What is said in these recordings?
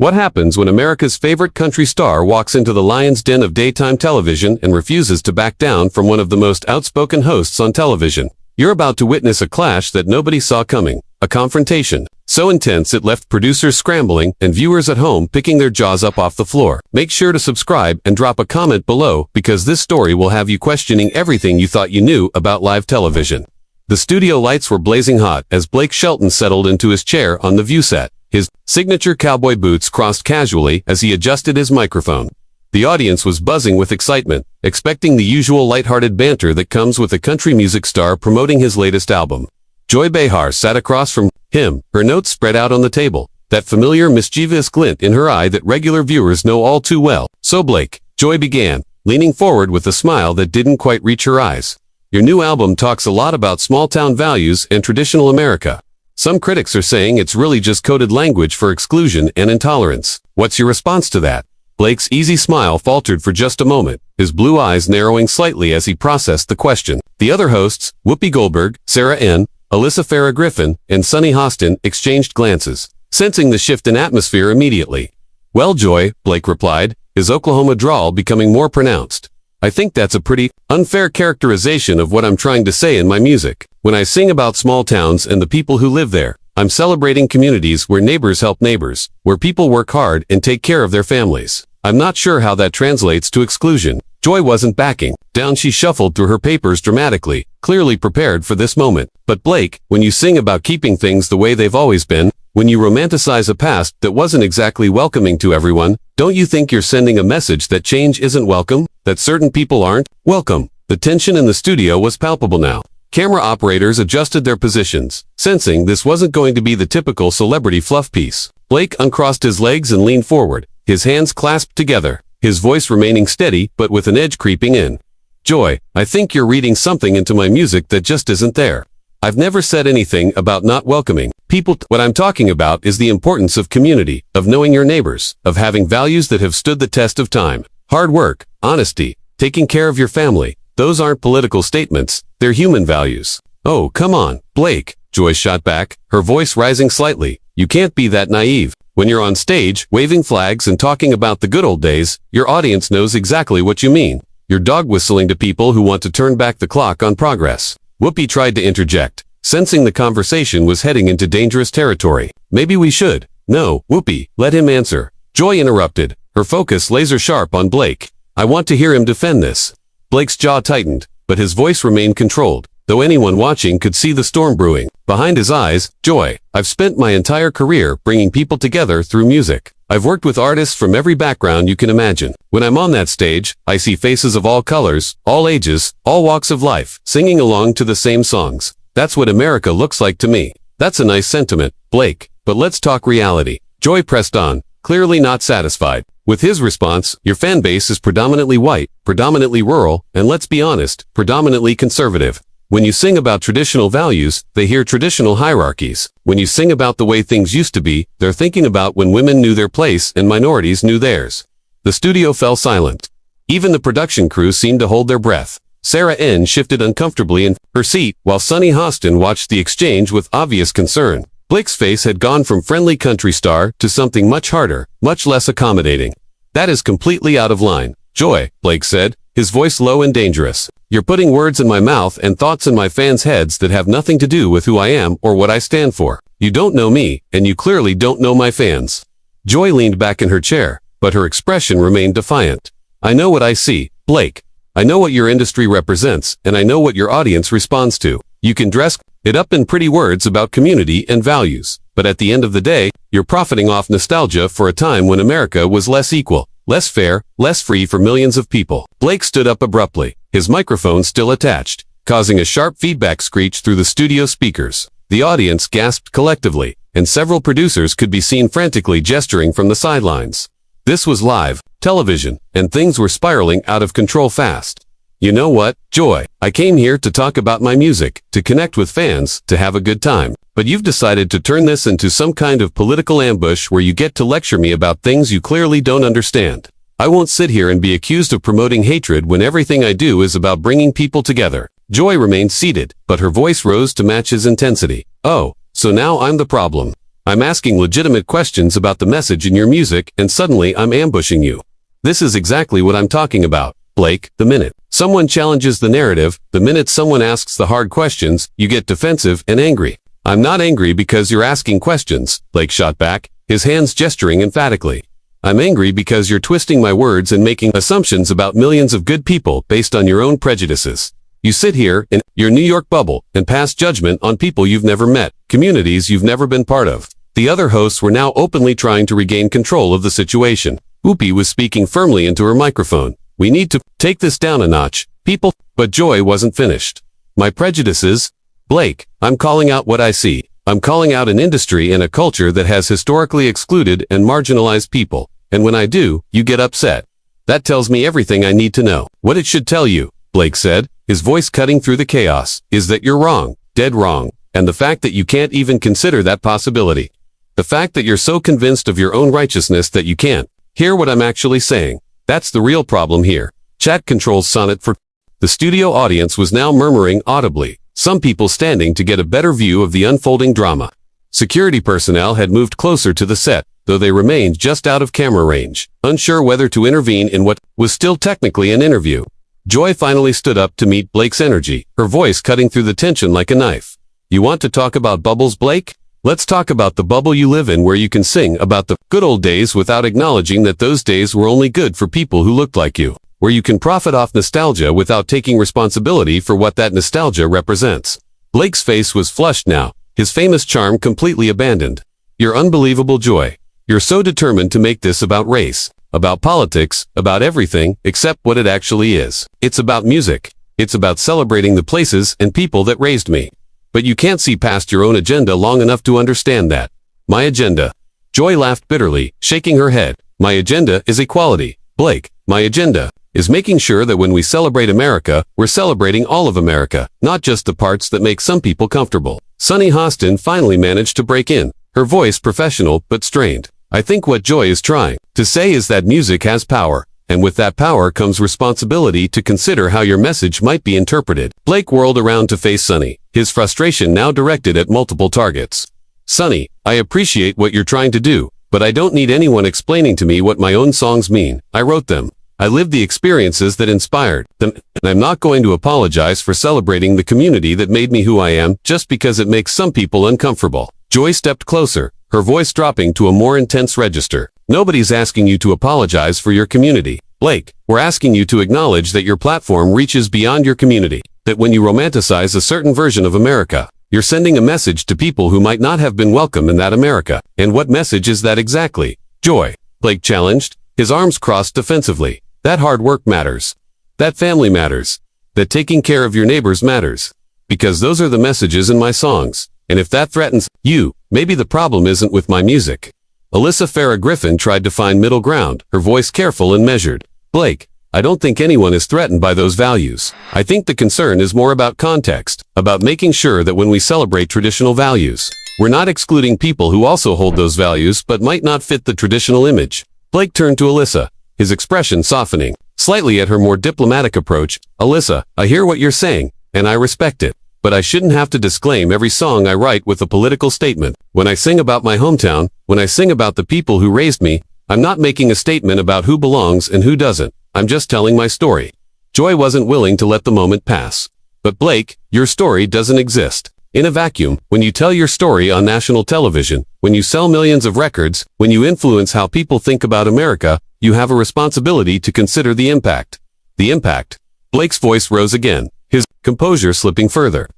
What happens when America's favorite country star walks into the lion's den of daytime television and refuses to back down from one of the most outspoken hosts on television? You're about to witness a clash that nobody saw coming, a confrontation so intense it left producers scrambling and viewers at home picking their jaws up off the floor. Make sure to subscribe and drop a comment below because this story will have you questioning everything you thought you knew about live television. The studio lights were blazing hot as Blake Shelton settled into his chair on the view set. His signature cowboy boots crossed casually as he adjusted his microphone. The audience was buzzing with excitement, expecting the usual lighthearted banter that comes with a country music star promoting his latest album. Joy Behar sat across from him, her notes spread out on the table, that familiar mischievous glint in her eye that regular viewers know all too well. "So Blake," Joy began, leaning forward with a smile that didn't quite reach her eyes. "Your new album talks a lot about small-town values and traditional America. Some critics are saying it's really just coded language for exclusion and intolerance. What's your response to that?" Blake's easy smile faltered for just a moment, his blue eyes narrowing slightly as he processed the question. The other hosts, Whoopi Goldberg, Sarah N., Alyssa Farrah Griffin, and Sunny Hostin, exchanged glances, sensing the shift in atmosphere immediately. "Well, Joy," Blake replied, his Oklahoma drawl becoming more pronounced, "I think that's a pretty unfair characterization of what I'm trying to say in my music. When I sing about small towns and the people who live there, I'm celebrating communities where neighbors help neighbors, where people work hard and take care of their families. I'm not sure how that translates to exclusion." Joy wasn't backing down. She shuffled through her papers dramatically, clearly prepared for this moment. "But Blake, when you sing about keeping things the way they've always been, when you romanticize a past that wasn't exactly welcoming to everyone, don't you think you're sending a message that change isn't welcome, that certain people aren't welcome?" The tension in the studio was palpable now. Camera operators adjusted their positions, sensing this wasn't going to be the typical celebrity fluff piece. Blake uncrossed his legs and leaned forward, his hands clasped together, his voice remaining steady but with an edge creeping in. "Joy, I think you're reading something into my music that just isn't there. I've never said anything about not welcoming people. What I'm talking about is the importance of community, of knowing your neighbors, of having values that have stood the test of time. Hard work, honesty, taking care of your family. Those aren't political statements, they're human values." "Oh, come on, Blake," Joy shot back, her voice rising slightly. "You can't be that naive. When you're on stage, waving flags and talking about the good old days, your audience knows exactly what you mean. You're dog whistling to people who want to turn back the clock on progress." Whoopi tried to interject, sensing the conversation was heading into dangerous territory. "Maybe we should." "No, Whoopi, let him answer." Joy interrupted, her focus laser-sharp on Blake. "I want to hear him defend this." Blake's jaw tightened, but his voice remained controlled, though anyone watching could see the storm brewing. Behind his eyes, "Joy, I've spent my entire career bringing people together through music. I've worked with artists from every background you can imagine. When I'm on that stage, I see faces of all colors, all ages, all walks of life, singing along to the same songs. That's what America looks like to me." "That's a nice sentiment, Blake, but let's talk reality." Joy pressed on, clearly not satisfied with his response. "Your fan base is predominantly white, predominantly rural, and let's be honest, predominantly conservative. When you sing about traditional values, they hear traditional hierarchies. When you sing about the way things used to be, they're thinking about when women knew their place and minorities knew theirs." The studio fell silent. Even the production crew seemed to hold their breath. Sarah N. shifted uncomfortably in her seat, while Sunny Hostin watched the exchange with obvious concern. Blake's face had gone from friendly country star to something much harder, much less accommodating. "That is completely out of line, Joy," Blake said, his voice low and dangerous. "You're putting words in my mouth and thoughts in my fans' heads that have nothing to do with who I am or what I stand for. You don't know me, and you clearly don't know my fans." Joy leaned back in her chair, but her expression remained defiant. "I know what I see, Blake. I know what your industry represents, and I know what your audience responds to. You can dress it up in pretty words about community and values, but at the end of the day, you're profiting off nostalgia for a time when America was less equal, less fair, less free for millions of people." Blake stood up abruptly, his microphone still attached, causing a sharp feedback screech through the studio speakers. The audience gasped collectively, and several producers could be seen frantically gesturing from the sidelines. This was live television, and things were spiraling out of control fast. "You know what, Joy? I came here to talk about my music, to connect with fans, to have a good time. But you've decided to turn this into some kind of political ambush where you get to lecture me about things you clearly don't understand. I won't sit here and be accused of promoting hatred when everything I do is about bringing people together." Joy remained seated, but her voice rose to match his intensity. "Oh, so now I'm the problem. I'm asking legitimate questions about the message in your music, and suddenly I'm ambushing you. This is exactly what I'm talking about, Blake. The minute someone challenges the narrative, the minute someone asks the hard questions, you get defensive and angry. I'm not angry because you're asking questions, Blake shot back, his hands gesturing emphatically. I'm angry because you're twisting my words and making assumptions about millions of good people based on your own prejudices. You sit here in your New York bubble and pass judgment on people you've never met, communities you've never been part of. The other hosts were now openly trying to regain control of the situation. Whoopi was speaking firmly into her microphone. We need to take this down a notch, people. But Joy wasn't finished. My prejudices? Blake, I'm calling out what I see. I'm calling out an industry and a culture that has historically excluded and marginalized people. And when I do, you get upset. That tells me everything I need to know. What it should tell you, Blake said, his voice cutting through the chaos, is that you're wrong, dead wrong. And the fact that you can't even consider that possibility. The fact that you're so convinced of your own righteousness that you can't hear what I'm actually saying. That's the real problem here. Chat controls sonnet for... The studio audience was now murmuring audibly, some people standing to get a better view of the unfolding drama. Security personnel had moved closer to the set, though they remained just out of camera range, unsure whether to intervene in what was still technically an interview. Joy finally stood up to meet Blake's energy, her voice cutting through the tension like a knife. You want to talk about bubbles, Blake? Let's talk about the bubble you live in where you can sing about the good old days without acknowledging that those days were only good for people who looked like you. Where you can profit off nostalgia without taking responsibility for what that nostalgia represents. Blake's face was flushed now, his famous charm completely abandoned. You're unbelievable, Joy. You're so determined to make this about race, about politics, about everything except what it actually is. It's about music. It's about celebrating the places and people that raised me. But you can't see past your own agenda long enough to understand that. My agenda. Joy laughed bitterly, shaking her head. My agenda is equality. Blake, my agenda is making sure that when we celebrate America, we're celebrating all of America, not just the parts that make some people comfortable. Sunny Hostin finally managed to break in, her voice professional but strained. I think what Joy is trying to say is that music has power, and with that power comes responsibility to consider how your message might be interpreted. Blake whirled around to face Sunny, his frustration now directed at multiple targets. Sunny, I appreciate what you're trying to do, but I don't need anyone explaining to me what my own songs mean. I wrote them. I lived the experiences that inspired them, and I'm not going to apologize for celebrating the community that made me who I am just because it makes some people uncomfortable. Joy stepped closer, her voice dropping to a more intense register. Nobody's asking you to apologize for your community, Blake. We're asking you to acknowledge that your platform reaches beyond your community, that when you romanticize a certain version of America, you're sending a message to people who might not have been welcome in that America. And what message is that exactly? Joy, Blake challenged, his arms crossed defensively. That hard work matters. That family matters. That taking care of your neighbors matters. Because those are the messages in my songs. And if that threatens you, maybe the problem isn't with my music. Alyssa Farah Griffin tried to find middle ground, her voice careful and measured. Blake, I don't think anyone is threatened by those values. I think the concern is more about context, about making sure that when we celebrate traditional values, we're not excluding people who also hold those values but might not fit the traditional image. Blake turned to Alyssa, his expression softening slightly at her more diplomatic approach. Alyssa, I hear what you're saying, and I respect it. But I shouldn't have to disclaim every song I write with a political statement. When I sing about my hometown, when I sing about the people who raised me, I'm not making a statement about who belongs and who doesn't. I'm just telling my story. Joy wasn't willing to let the moment pass. But Blake, your story doesn't exist in a vacuum. When you tell your story on national television, when you sell millions of records, when you influence how people think about America, you have a responsibility to consider the impact. The impact. Blake's voice rose again, his composure slipping further.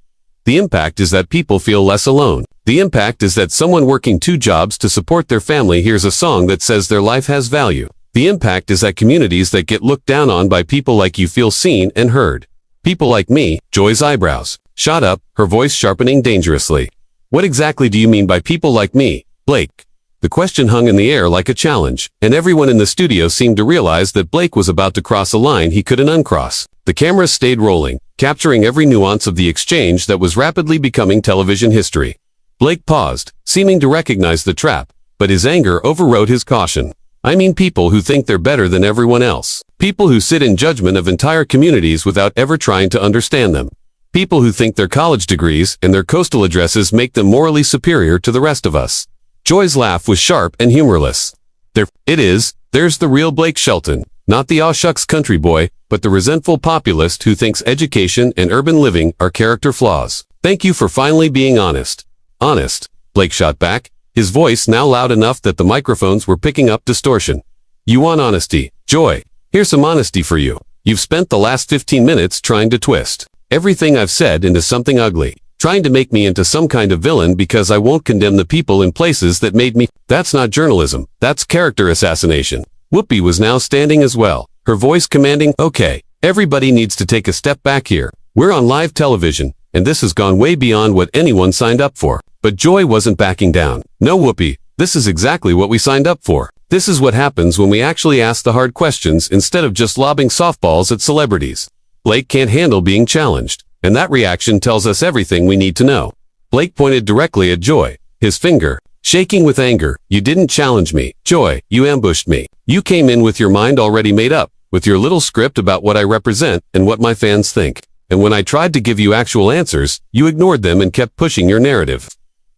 The impact is that people feel less alone. The impact is that someone working 2 jobs to support their family hears a song that says their life has value. The impact is that communities that get looked down on by people like you feel seen and heard. People like me. Joy's eyebrows shot up, her voice sharpening dangerously. What exactly do you mean by people like me, Blake? The question hung in the air like a challenge, and everyone in the studio seemed to realize that Blake was about to cross a line he couldn't uncross. The cameras stayed rolling, capturing every nuance of the exchange that was rapidly becoming television history. Blake paused, seeming to recognize the trap, but his anger overrode his caution. I mean people who think they're better than everyone else. People who sit in judgment of entire communities without ever trying to understand them. People who think their college degrees and their coastal addresses make them morally superior to the rest of us. Joy's laugh was sharp and humorless. There it is, there's the real Blake Shelton. Not the aw shucks country boy, but the resentful populist who thinks education and urban living are character flaws. Thank you for finally being honest. Honest, Blake shot back, his voice now loud enough that the microphones were picking up distortion. You want honesty, Joy? Here's some honesty for you. You've spent the last 15 minutes trying to twist everything I've said into something ugly, trying to make me into some kind of villain because I won't condemn the people in places that made me. That's not journalism, that's character assassination. Whoopi was now standing as well, her voice commanding, okay, everybody needs to take a step back here. We're on live television, and this has gone way beyond what anyone signed up for. But Joy wasn't backing down. No, Whoopi, this is exactly what we signed up for. This is what happens when we actually ask the hard questions instead of just lobbing softballs at celebrities. Blake can't handle being challenged, and that reaction tells us everything we need to know. Blake pointed directly at Joy, his finger shaking with anger. You didn't challenge me, Joy, you ambushed me. You came in with your mind already made up, with your little script about what I represent and what my fans think. And when I tried to give you actual answers, you ignored them and kept pushing your narrative.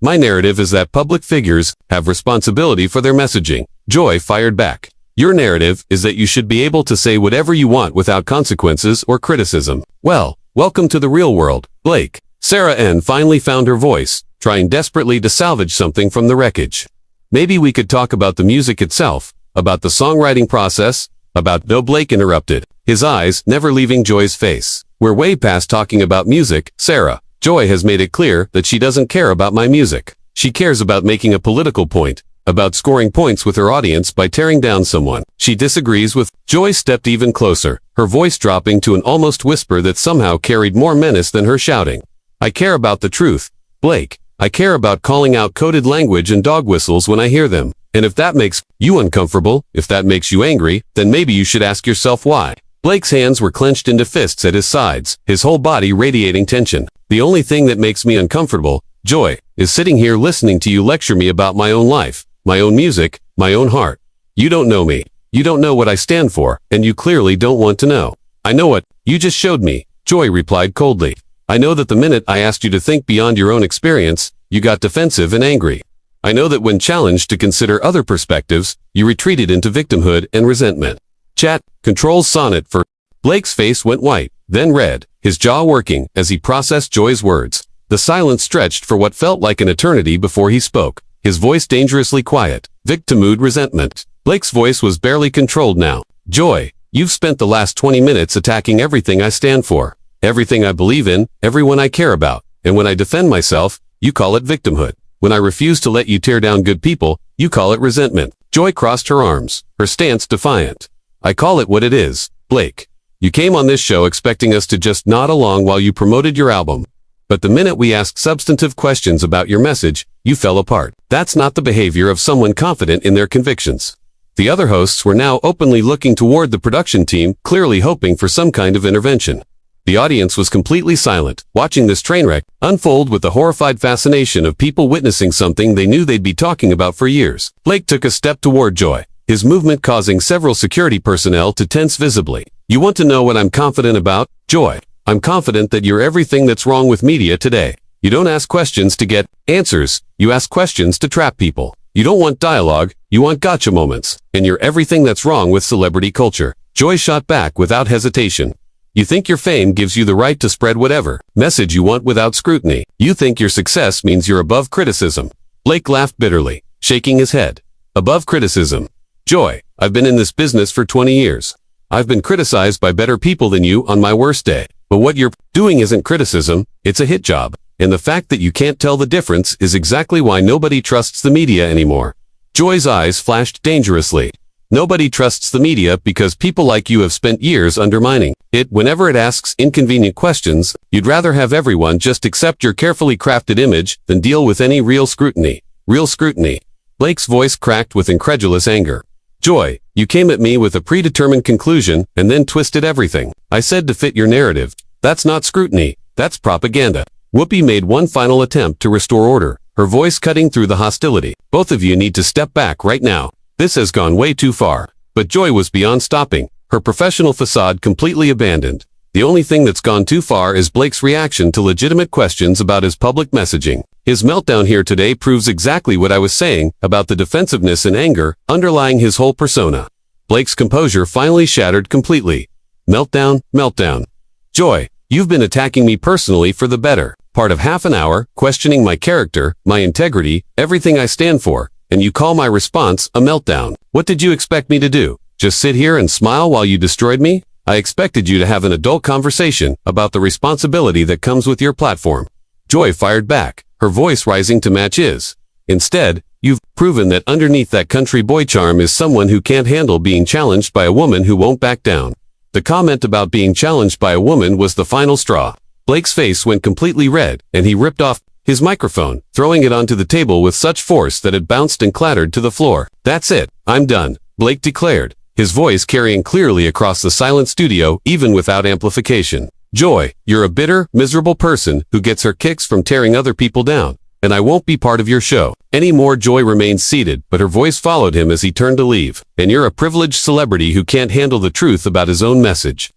My narrative is that public figures have responsibility for their messaging, Joy fired back. Your narrative is that you should be able to say whatever you want without consequences or criticism. Well, welcome to the real world, Blake. Sarah N. finally found her voice, trying desperately to salvage something from the wreckage. Maybe we could talk about the music itself, about the songwriting process, about. No, Blake interrupted, his eyes never leaving Joy's face. We're way past talking about music, Sarah. Joy has made it clear that she doesn't care about my music. She cares about making a political point, about scoring points with her audience by tearing down someone she disagrees with. Joy stepped even closer, her voice dropping to an almost whisper that somehow carried more menace than her shouting. I care about the truth, Blake. I care about calling out coded language and dog whistles when I hear them. And if that makes you uncomfortable, if that makes you angry, then maybe you should ask yourself why. Blake's hands were clenched into fists at his sides, his whole body radiating tension. The only thing that makes me uncomfortable, Joy, is sitting here listening to you lecture me about my own life, my own music, my own heart. You don't know me. You don't know what I stand for, and you clearly don't want to know. I know what you just showed me, Joy replied coldly. I know that the minute I asked you to think beyond your own experience, you got defensive and angry. I know that when challenged to consider other perspectives, you retreated into victimhood and resentment. Chat, Control's sonnet for. Blake's face went white, then red, his jaw working as he processed Joy's words. The silence stretched for what felt like an eternity before he spoke, his voice dangerously quiet. Victimhood, resentment. Blake's voice was barely controlled now. Joy, you've spent the last 20 minutes attacking everything I stand for, everything I believe in, everyone I care about. And when I defend myself, you call it victimhood. When I refuse to let you tear down good people, you call it resentment. Joy crossed her arms, her stance defiant. I call it what it is, Blake. You came on this show expecting us to just nod along while you promoted your album. But the minute we asked substantive questions about your message, you fell apart. That's not the behavior of someone confident in their convictions. The other hosts were now openly looking toward the production team, clearly hoping for some kind of intervention. The audience was completely silent, watching this train wreck unfold with the horrified fascination of people witnessing something they knew they'd be talking about for years. Blake took a step toward Joy, his movement causing several security personnel to tense visibly. You want to know what I'm confident about, Joy? I'm confident that you're everything that's wrong with media today. You don't ask questions to get answers, you ask questions to trap people. You don't want dialogue, you want gotcha moments. And you're everything that's wrong with celebrity culture. Joy shot back without hesitation. You think your fame gives you the right to spread whatever message you want without scrutiny. You think your success means you're above criticism. Blake laughed bitterly, shaking his head. Above criticism. Joy, I've been in this business for 20 years. I've been criticized by better people than you on my worst day. But what you're doing isn't criticism, it's a hit job. And the fact that you can't tell the difference is exactly why nobody trusts the media anymore. Joy's eyes flashed dangerously. Nobody trusts the media because people like you have spent years undermining it. Whenever it asks inconvenient questions, you'd rather have everyone just accept your carefully crafted image than deal with any real scrutiny. Real scrutiny. Blake's voice cracked with incredulous anger. Joy, you came at me with a predetermined conclusion and then twisted everything I said to fit your narrative. That's not scrutiny, that's propaganda. Whoopi made one final attempt to restore order, her voice cutting through the hostility. Both of you need to step back right now. This has gone way too far. But Joy was beyond stopping, her professional facade completely abandoned. The only thing that's gone too far is Blake's reaction to legitimate questions about his public messaging. His meltdown here today proves exactly what I was saying about the defensiveness and anger underlying his whole persona. Blake's composure finally shattered completely. Meltdown, meltdown. Joy, you've been attacking me personally for the better part of half an hour, questioning my character, my integrity, everything I stand for, and you call my response a meltdown. What did you expect me to do? Just sit here and smile while you destroyed me? I expected you to have an adult conversation about the responsibility that comes with your platform. Joy fired back, her voice rising to match his. Instead, you've proven that underneath that country boy charm is someone who can't handle being challenged by a woman who won't back down. The comment about being challenged by a woman was the final straw. Blake's face went completely red, and he ripped off his microphone, throwing it onto the table with such force that it bounced and clattered to the floor. That's it, I'm done, Blake declared, his voice carrying clearly across the silent studio even without amplification. Joy, you're a bitter, miserable person who gets her kicks from tearing other people down, and I won't be part of your show anymore. Joy remained seated, but her voice followed him as he turned to leave. And you're a privileged celebrity who can't handle the truth about his own message.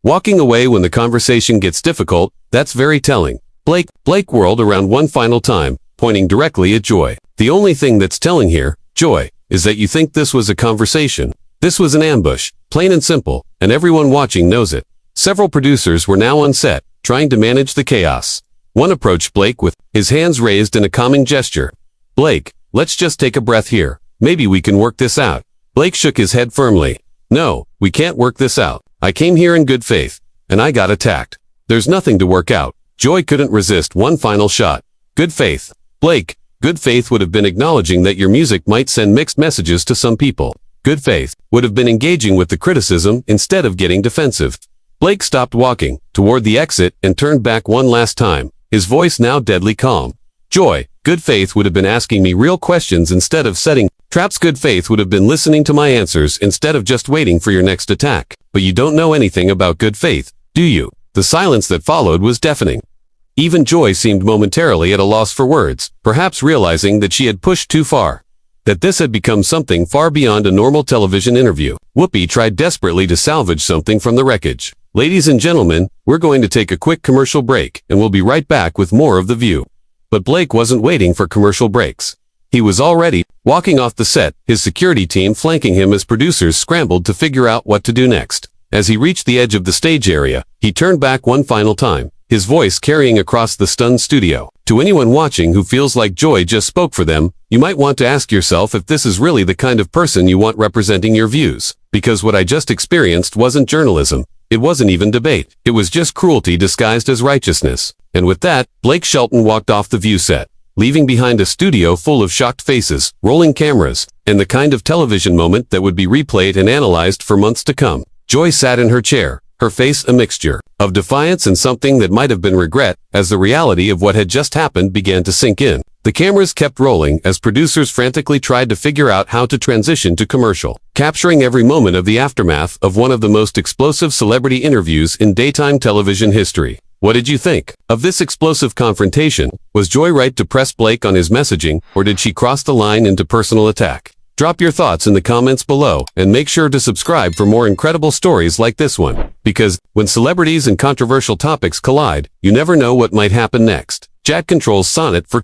Walking away when the conversation gets difficult, that's very telling. Blake whirled around one final time, pointing directly at Joy. The only thing that's telling here, Joy, is that you think this was a conversation. This was an ambush, plain and simple, and everyone watching knows it. Several producers were now on set, trying to manage the chaos. One approached Blake with his hands raised in a calming gesture. Blake, let's just take a breath here. Maybe we can work this out. Blake shook his head firmly. No, we can't work this out. I came here in good faith, and I got attacked. There's nothing to work out. Joy couldn't resist one final shot. Good faith. Blake, good faith would have been acknowledging that your music might send mixed messages to some people. Good faith would have been engaging with the criticism instead of getting defensive. Blake stopped walking toward the exit and turned back one last time, his voice now deadly calm. Joy, good faith would have been asking me real questions instead of setting traps. Good faith would have been listening to my answers instead of just waiting for your next attack. But you don't know anything about good faith, do you? The silence that followed was deafening. Even Joy seemed momentarily at a loss for words, perhaps realizing that she had pushed too far. That this had become something far beyond a normal television interview. Whoopi tried desperately to salvage something from the wreckage. Ladies and gentlemen, we're going to take a quick commercial break, and we'll be right back with more of The View. But Blake wasn't waiting for commercial breaks. He was already walking off the set, his security team flanking him as producers scrambled to figure out what to do next. As he reached the edge of the stage area, he turned back one final time, his voice carrying across the stunned studio. To anyone watching who feels like Joy just spoke for them, you might want to ask yourself if this is really the kind of person you want representing your views. Because what I just experienced wasn't journalism. It wasn't even debate. It was just cruelty disguised as righteousness. And with that, Blake Shelton walked off the View set, leaving behind a studio full of shocked faces, rolling cameras, and the kind of television moment that would be replayed and analyzed for months to come. Joy sat in her chair, her face a mixture of defiance and something that might have been regret, as the reality of what had just happened began to sink in. The cameras kept rolling as producers frantically tried to figure out how to transition to commercial, capturing every moment of the aftermath of one of the most explosive celebrity interviews in daytime television history. What did you think of this explosive confrontation? Was Joy right to press Blake on his messaging, or did she cross the line into personal attack? Drop your thoughts in the comments below, and make sure to subscribe for more incredible stories like this one. Because, when celebrities and controversial topics collide, you never know what might happen next. Chat controls Sonnet for